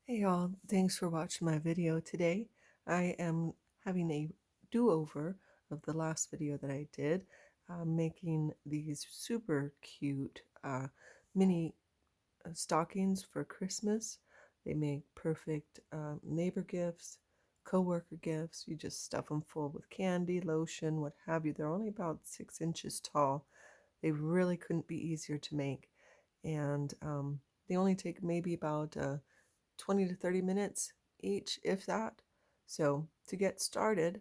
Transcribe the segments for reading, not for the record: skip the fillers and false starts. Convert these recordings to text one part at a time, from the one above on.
Hey y'all, thanks for watching my video today. I am having a do-over of the last video that I did, making these super cute mini stockings for Christmas. They make perfect neighbor gifts, co-worker gifts. You just stuff them full with candy, lotion, what have you. They're only about 6 inches tall. They really couldn't be easier to make, and they only take maybe about 20 to 30 minutes each, if that. So to get started,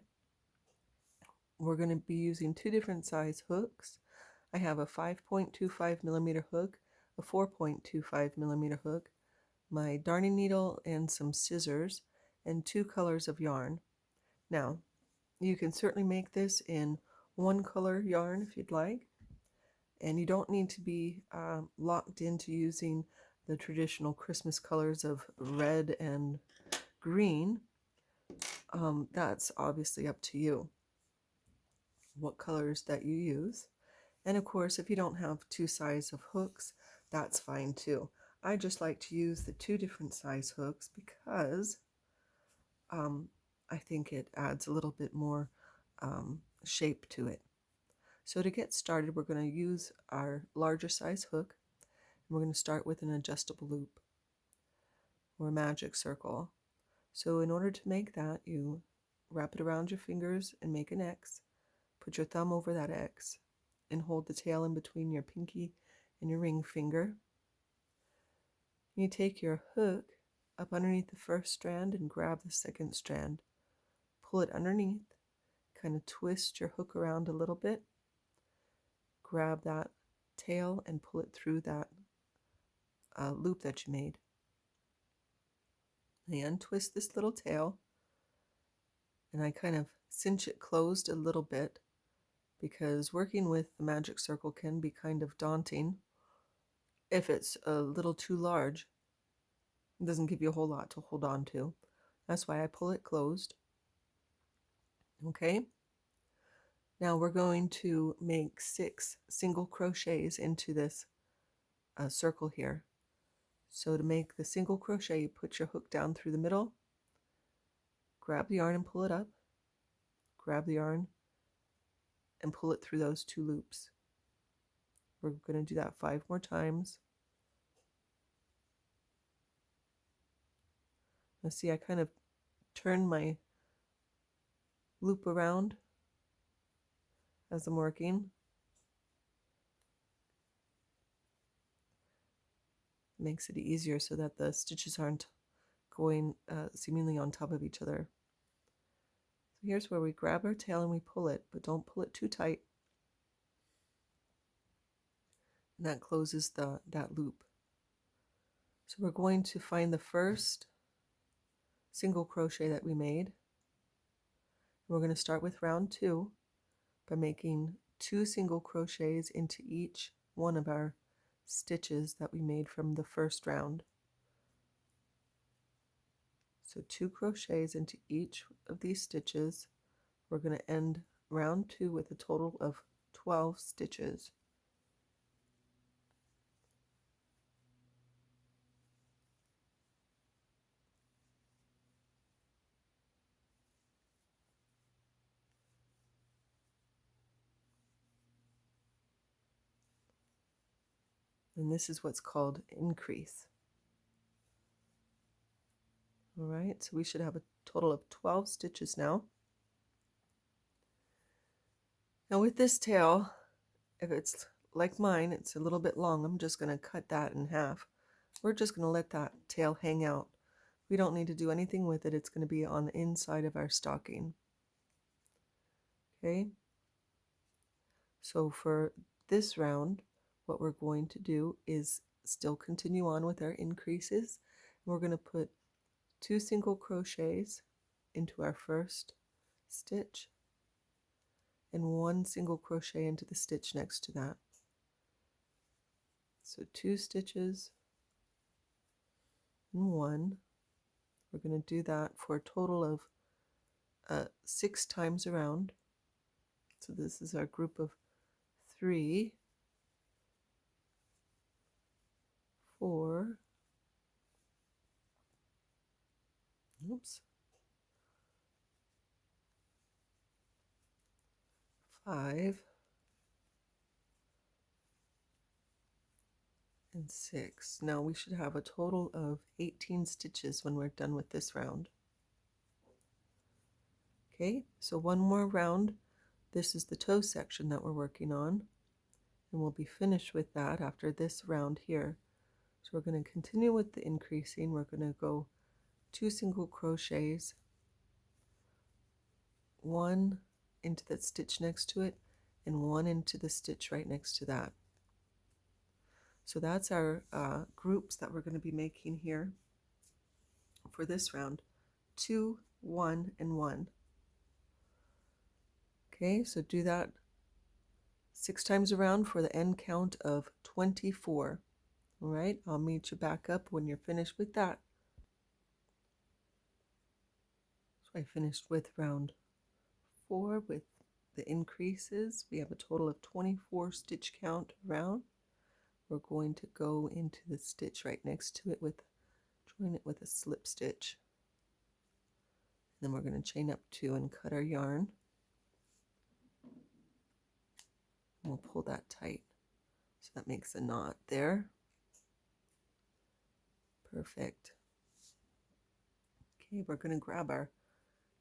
we're going to be using two different size hooks. I have a 5.25 millimeter hook, a 4.25 millimeter hook, my darning needle and some scissors, and two colors of yarn. Now, you can certainly make this in one color yarn if you'd like, and you don't need to be locked into using the traditional Christmas colors of red and green. That's obviously up to you, what colors that you use. And of course, if you don't have two size of hooks, that's fine too. I just like to use the two different size hooks because I think it adds a little bit more shape to it. So to get started, we're going to use our larger size hook. And we're going to start with an adjustable loop or a magic circle. So in order to make that, you wrap it around your fingers and make an X. Put your thumb over that X and hold the tail in between your pinky and your ring finger. You take your hook up underneath the first strand and grab the second strand. Pull it underneath, kind of twist your hook around a little bit. Grab that tail and pull it through that loop that you made. And untwist this little tail, and I kind of cinch it closed a little bit because working with the magic circle can be kind of daunting. If it's a little too large, it doesn't give you a whole lot to hold on to. That's why I pull it closed. Okay, now we're going to make 6 single crochets into this circle here. So to make the single crochet, you put your hook down through the middle, grab the yarn and pull it up, grab the yarn and pull it through those 2 loops. We're going to do that 5 more times. Now see, I kind of turn my loop around as I'm working. It makes it easier so that the stitches aren't going seemingly on top of each other. So here's where we grab our tail and we pull it, but don't pull it too tight. And that closes that loop. So we're going to find the first single crochet that we made. We're going to start with round 2 by making 2 single crochets into each one of our stitches that we made from the first round. So 2 crochets into each of these stitches. We're going to end round 2 with a total of 12 stitches. And this is what's called increase. All right, so we should have a total of 12 stitches now. Now with this tail, if it's like mine, it's a little bit long, I'm just going to cut that in half. We're just going to let that tail hang out. We don't need to do anything with it. It's going to be on the inside of our stocking. Okay, so for this round, what we're going to do is still continue on with our increases. We're going to put 2 single crochets into our first stitch and 1 single crochet into the stitch next to that. So 2 stitches and 1. We're going to do that for a total of 6 times around. So this is our group of 3, 4, Oops. 5 and 6. Now we should have a total of 18 stitches when we're done with this round. Okay, so one more round. This is the toe section that we're working on, and we'll be finished with that after this round here. So we're going to continue with the increasing. We're going to go 2 single crochets, 1 into that stitch next to it, and 1 into the stitch right next to that. So that's our groups that we're going to be making here for this round. 2, 1, and 1. Okay, so do that 6 times around for the end count of 24. All right, I'll meet you back up when you're finished with that. So I finished with round 4 with the increases. We have a total of 24 stitch count around. We're going to go into the stitch right next to it join it with a slip stitch. Then we're going to chain up 2 and cut our yarn. And we'll pull that tight. So that makes a knot there. Perfect. Okay, we're going to grab our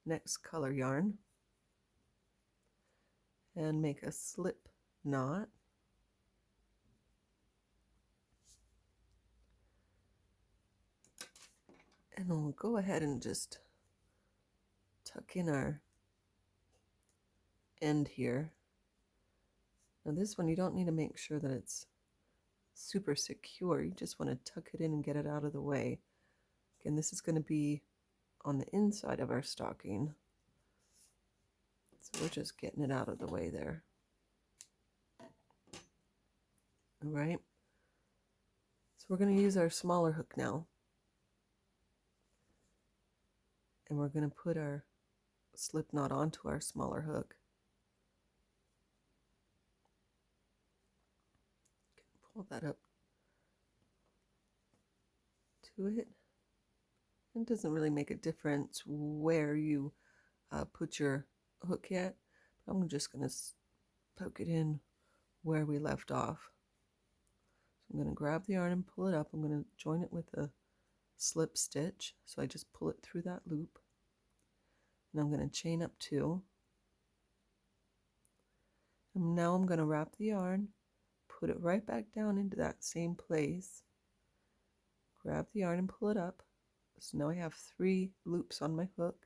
next color yarn and make a slip knot. And we'll go ahead and just tuck in our end here. Now this one, you don't need to make sure that it's super secure. You just want to tuck it in and get it out of the way. Again, this is going to be on the inside of our stocking. So we're just getting it out of the way there. All right. So we're going to use our smaller hook now. And we're going to put our slip knot onto our smaller hook. Pull that up to it. It doesn't really make a difference where you put your hook yet. I'm just going to poke it in where we left off. So I'm going to grab the yarn and pull it up. I'm going to join it with a slip stitch. So I just pull it through that loop. And I'm going to chain up 2. And now I'm going to wrap the yarn, put it right back down into that same place. Grab the yarn and pull it up. So now I have 3 loops on my hook.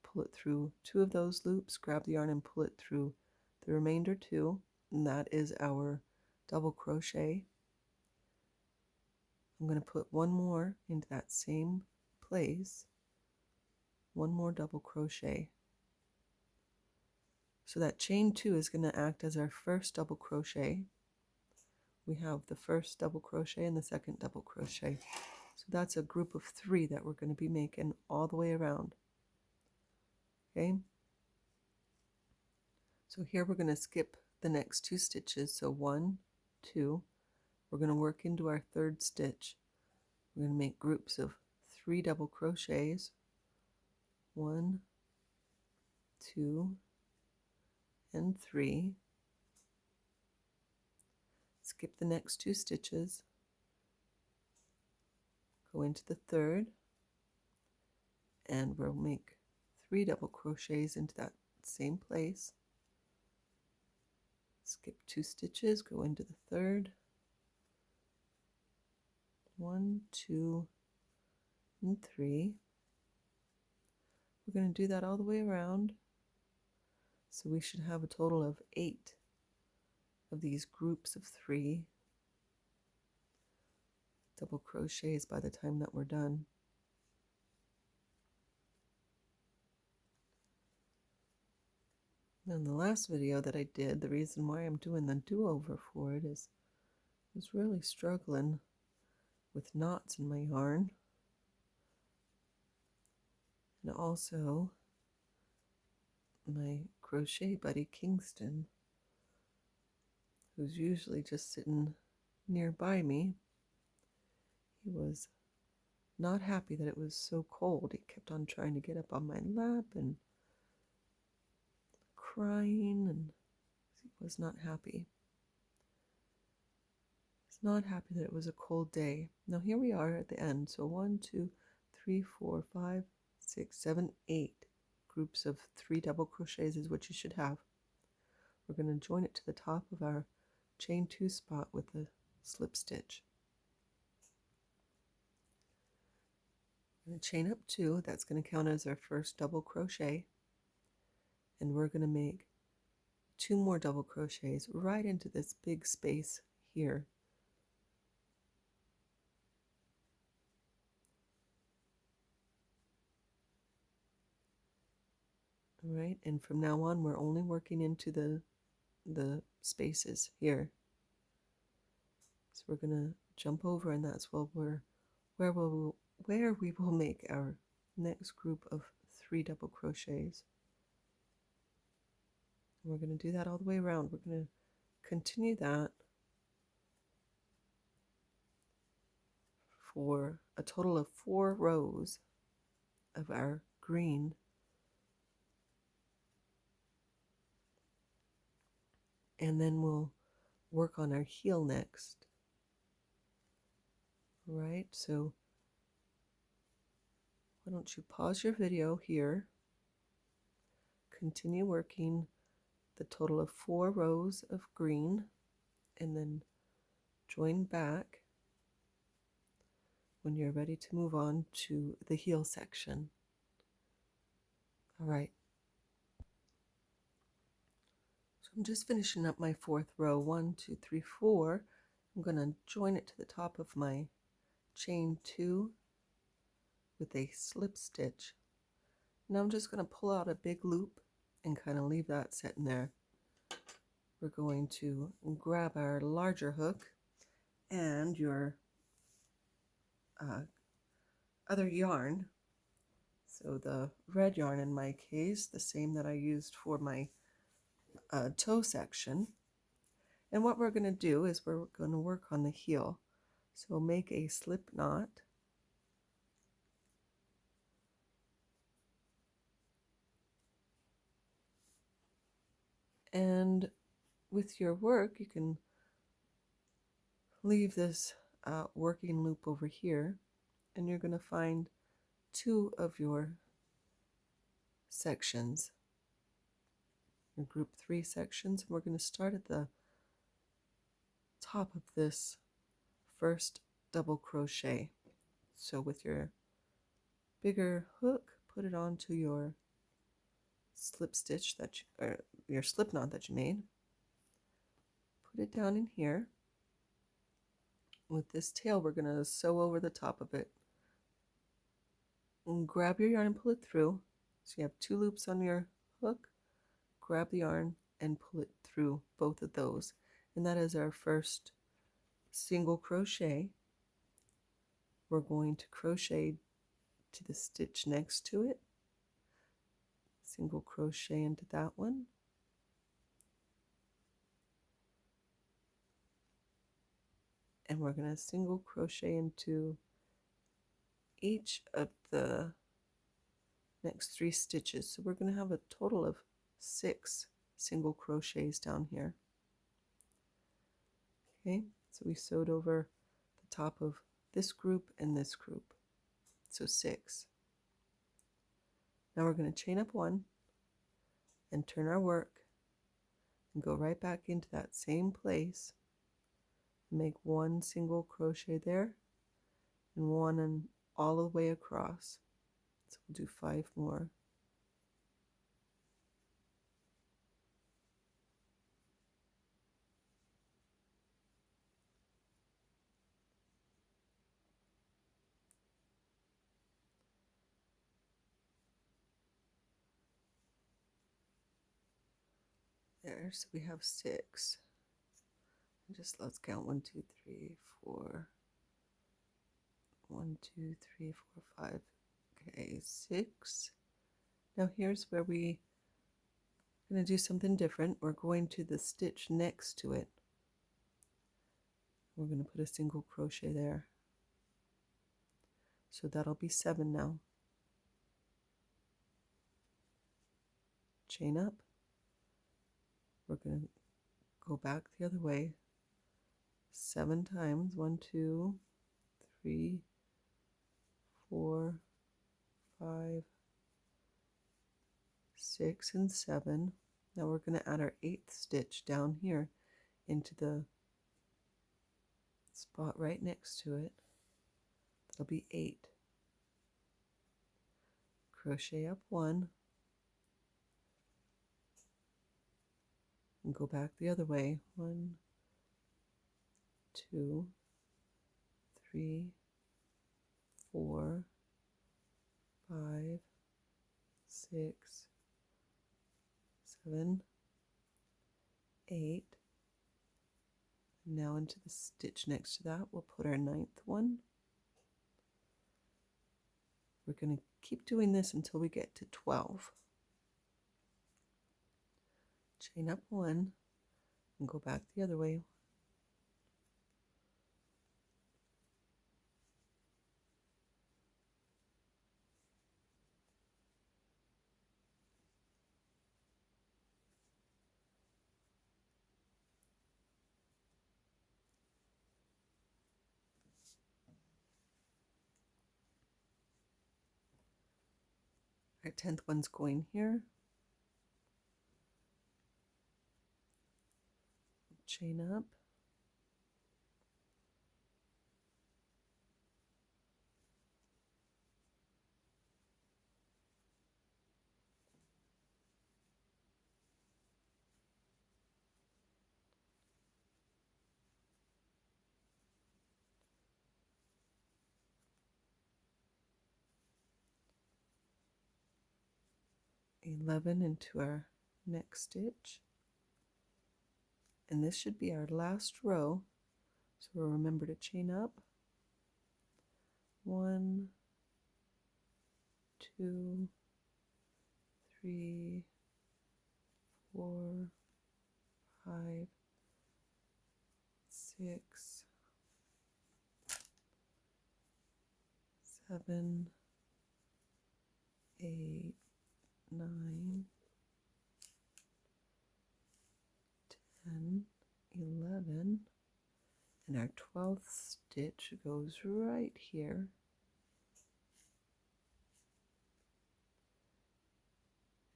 Pull it through 2 of those loops, grab the yarn and pull it through the remainder 2, and that is our double crochet. I'm going to put 1 more into that same place, 1 more double crochet. So that chain 2 is going to act as our first double crochet. We have the first double crochet and the second double crochet. So that's a group of 3 that we're going to be making all the way around. Okay. So here we're going to skip the next 2 stitches. So 1, 2. We're going to work into our 3rd stitch. We're going to make groups of 3 double crochets. 1, 2, and 3. Skip the next 2 stitches. Go into the 3rd, and we'll make 3 double crochets into that same place. Skip 2 stitches, go into the 3rd. 1, 2, and 3. We're going to do that all the way around. So we should have a total of 8 of these groups of 3 double crochets by the time that we're done. In the last video that I did, the reason why I'm doing the do-over for it is I was really struggling with knots in my yarn. And also my crochet buddy Kingston, who's usually just sitting nearby me, he was not happy that it was so cold. He kept on trying to get up on my lap and crying, and he was not happy. He's not happy that it was a cold day. Now here we are at the end. So 1, 2, 3, 4, 5, 6, 7, 8 groups of 3 double crochets is what you should have. We're going to join it to the top of our chain 2 spot with a slip stitch. I'm going to chain up 2. That's going to count as our first double crochet, and we're going to make 2 more double crochets right into this big space here. All right, and from now on we're only working into the spaces here. So we're going to jump over, and that's where we will make our next group of 3 double crochets. And we're going to do that all the way around. We're going to continue that for a total of 4 rows of our green. And then we'll work on our heel next. All right, so why don't you pause your video here, continue working the total of 4 rows of green, and then join back when you're ready to move on to the heel section. All right. So I'm just finishing up my 4th row. 1, 2, 3, 4. I'm going to join it to the top of my chain 2 with a slip stitch. Now I'm just going to pull out a big loop and kind of leave that sitting there. We're going to grab our larger hook and your other yarn. So the red yarn in my case, the same that I used for my toe section. And what we're going to do is we're going to work on the heel. So make a slip knot. And with your work, you can leave this working loop over here, and you're going to find 2 of your sections, your group 3 sections. We're going to start at the top of this first double crochet. So with your bigger hook, put it onto your slip stitch or your slip knot that you made. Put it down in here. With this tail, we're going to sew over the top of it. And grab your yarn and pull it through. So you have 2 loops on your hook. Grab the yarn and pull it through both of those. And that is our first single crochet. We're going to crochet to the stitch next to it. Single crochet into that one. And we're going to single crochet into each of the next 3 stitches. So we're going to have a total of 6 single crochets down here. Okay, so we sewed over the top of this group and this group. So 6. Now we're going to chain up 1 and turn our work and go right back into that same place. Make 1 single crochet there and 1 all the way across. So we'll do 5 more. There, so we have 6. Just let's count 1, 2, 3, 4. 1, 2, 3, 4, 5. Okay, 6. Now here's where we're going to do something different. We're going to the stitch next to it. We're going to put a single crochet there. So that'll be 7 now. Chain up. We're going to go back the other way 7 times. 1, 2, 3, 4, 5, 6, and 7. Now we're going to add our 8th stitch down here into the spot right next to it. That'll be 8. Crochet up 1 and go back the other way. 1, 2, 3, 4, 5, 6, 7, 8. Now into the stitch next to that, we'll put our 9th one. We're going to keep doing this until we get to 12. Chain up 1 and go back the other way. Our 10th one's going here. Chain up. $11 into our next stitch, and this should be our last row, so we'll remember to chain up. 1, 2, 3, 4, 5, 6, 7, 8, 9, 10, 11, and our 12th stitch goes right here.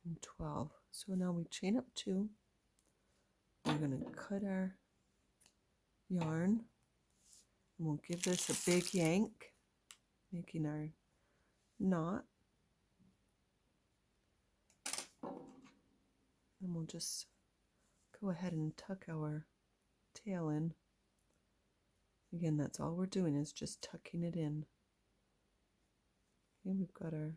And 12. So now we chain up 2. We're going to cut our yarn, and we'll give this a big yank, making our knot. And we'll just go ahead and tuck our tail in. Again, that's all we're doing, is just tucking it in. Okay, we've got our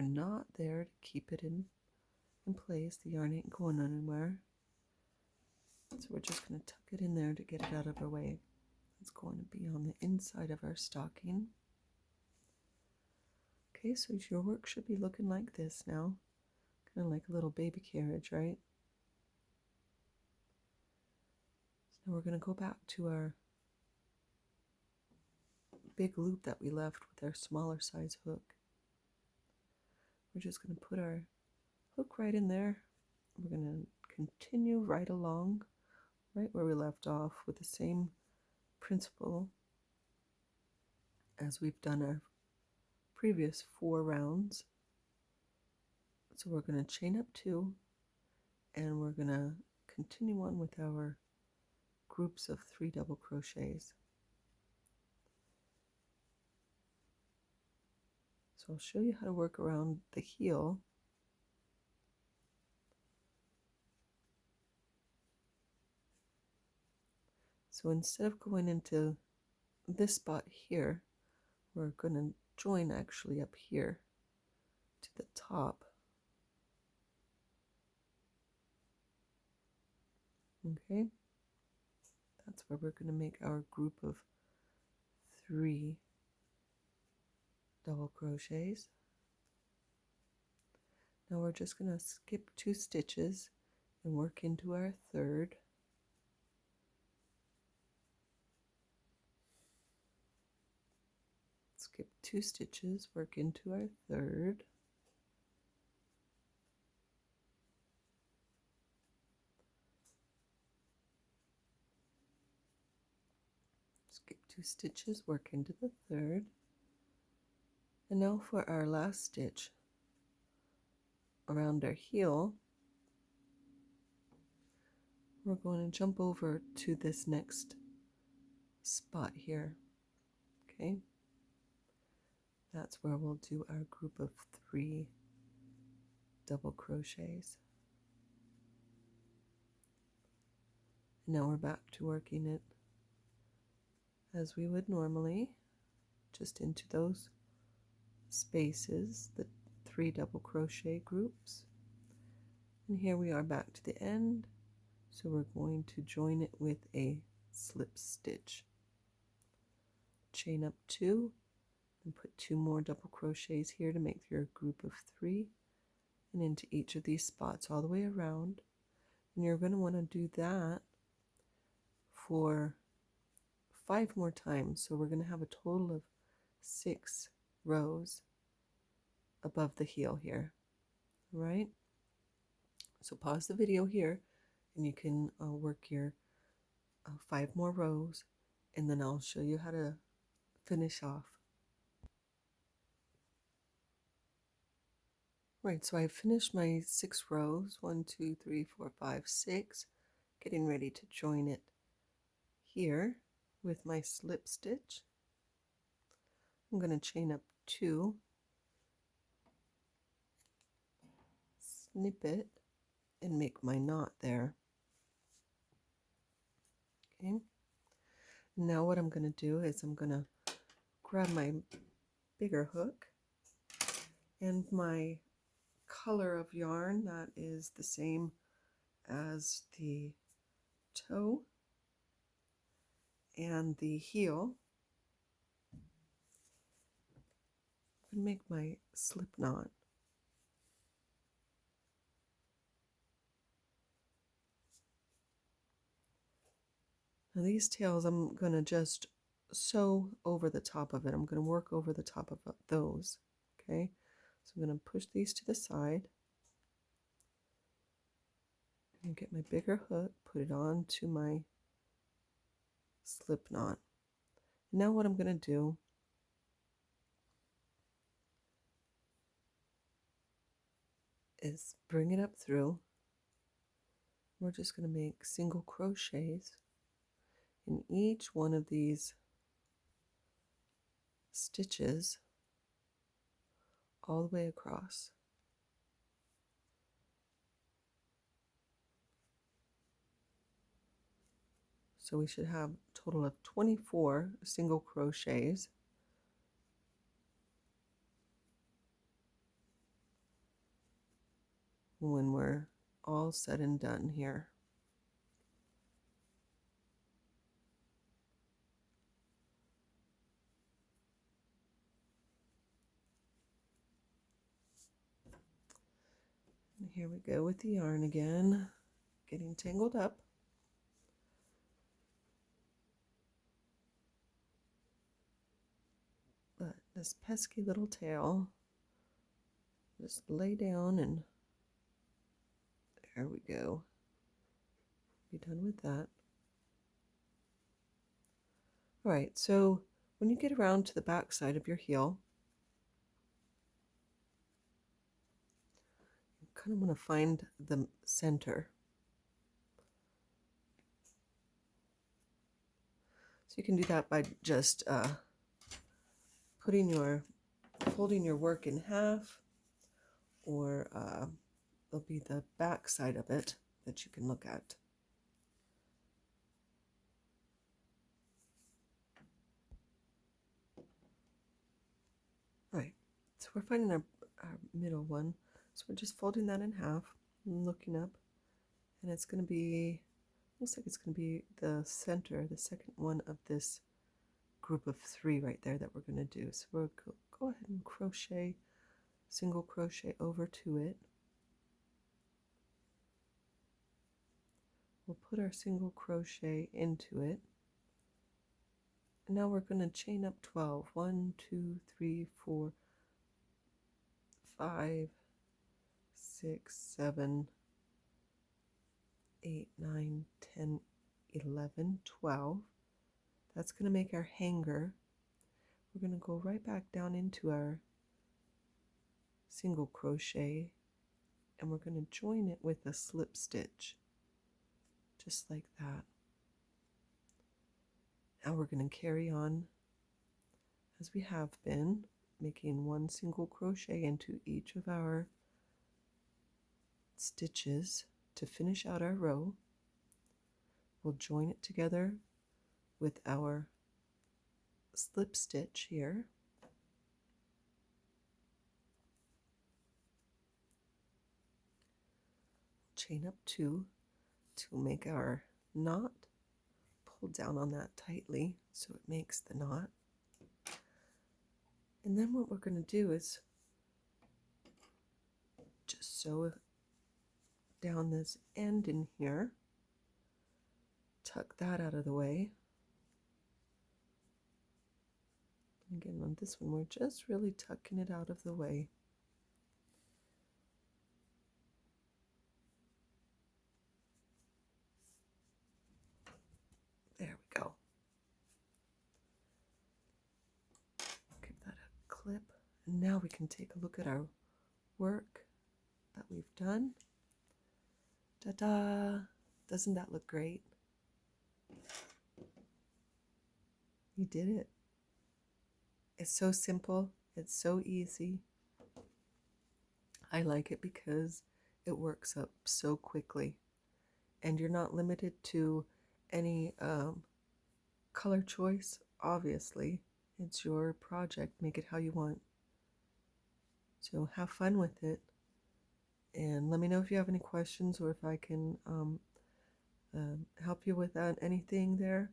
knot there to keep it in place. The yarn ain't going anywhere. So we're just going to tuck it in there to get it out of our way. It's going to be on the inside of our stocking. Okay, so your work should be looking like this now. Kind of like a little baby carriage, right? So now we're going to go back to our big loop that we left with our smaller size hook. We're just going to put our hook right in there. We're going to continue right along, right where we left off, with the same principle as we've done our previous 4 rounds. So we're going to chain up 2, and we're going to continue on with our groups of 3 double crochets. So I'll show you how to work around the heel. So instead of going into this spot here, we're going to join actually up here to the top. Okay, that's where we're going to make our group of 3 double crochets. Now we're just going to skip 2 stitches and work into our 3rd. Skip 2 stitches, work into our third. Skip 2 stitches, work into the third. And now for our last stitch around our heel, we're going to jump over to this next spot here. Okay, that's where we'll do our group of 3 double crochets. Now we're back to working it as we would normally, just into those spaces, the 3 double crochet groups. And here we are back to the end, so we're going to join it with a slip stitch. Chain up 2 and put 2 more double crochets here to make your group of 3, and into each of these spots all the way around. And you're going to want to do that for 5 more times, so we're going to have a total of 6 rows above the heel here. All right, so pause the video here and you can work your 5 more rows, and then I'll show you how to finish off. Right, so I finished my 6 rows, 1 2 3 4 5 6, getting ready to join it here with my slip stitch. I'm going to chain up 2, snip it, and make my knot there. Okay, now what I'm going to do is I'm going to grab my bigger hook and my color of yarn that is the same as the toe and the heel, and make my slip knot. Now these tails I'm going to just sew over the top of it. I'm going to work over the top of those. Okay, so I'm going to push these to the side and get my bigger hook, put it on to my slip knot. Now what I'm going to do is bring it up through. We're just going to make single crochets in each one of these stitches all the way across. So we should have a total of 24 single crochets. When we're all said and done here. And here we go with the yarn again, getting tangled up. But this pesky little tail, just lay down and there we go. Be done with that. All right, so when you get around to the back side of your heel, you kind of want to find the center. So you can do that by just folding your work in half, or there'll be the back side of it that you can look at. All right, so we're finding our middle one, so we're just folding that in half and looking up, and it's going to be, looks like it's going to be the center, the second one of this group of 3 right there that we're going to do. So we'll go ahead and crochet, single crochet over to it. We'll put our single crochet into it, And now we're going to chain up 12. 1, 2, 3, 4, 5, 6, 7, 8, 9, 10, 11, 12. That's going to make our hanger. We're going to go right back down into our single crochet, and we're going to join it with a slip stitch, just like that. Now we're going to carry on as we have been, making one single crochet into each of our stitches to finish out our row. We'll join it together with our slip stitch here. Chain up 2 to make our knot. Pull down on that tightly so it makes the knot. And then what we're going to do is just sew down this end in here, tuck that out of the way. Again, on this one, we're just really tucking it out of the way. There we go. Give that a clip. And now we can take a look at our work that we've done. Ta-da! Doesn't that look great? You did it. It's so simple. It's so easy. I like it because it works up so quickly. And you're not limited to any color choice, obviously. It's your project. Make it how you want. So have fun with it. And let me know if you have any questions or if I can help you with anything there.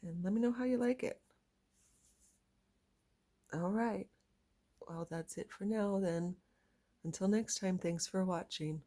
And let me know how you like it. All right. Well, that's it for now then. Until next time, thanks for watching.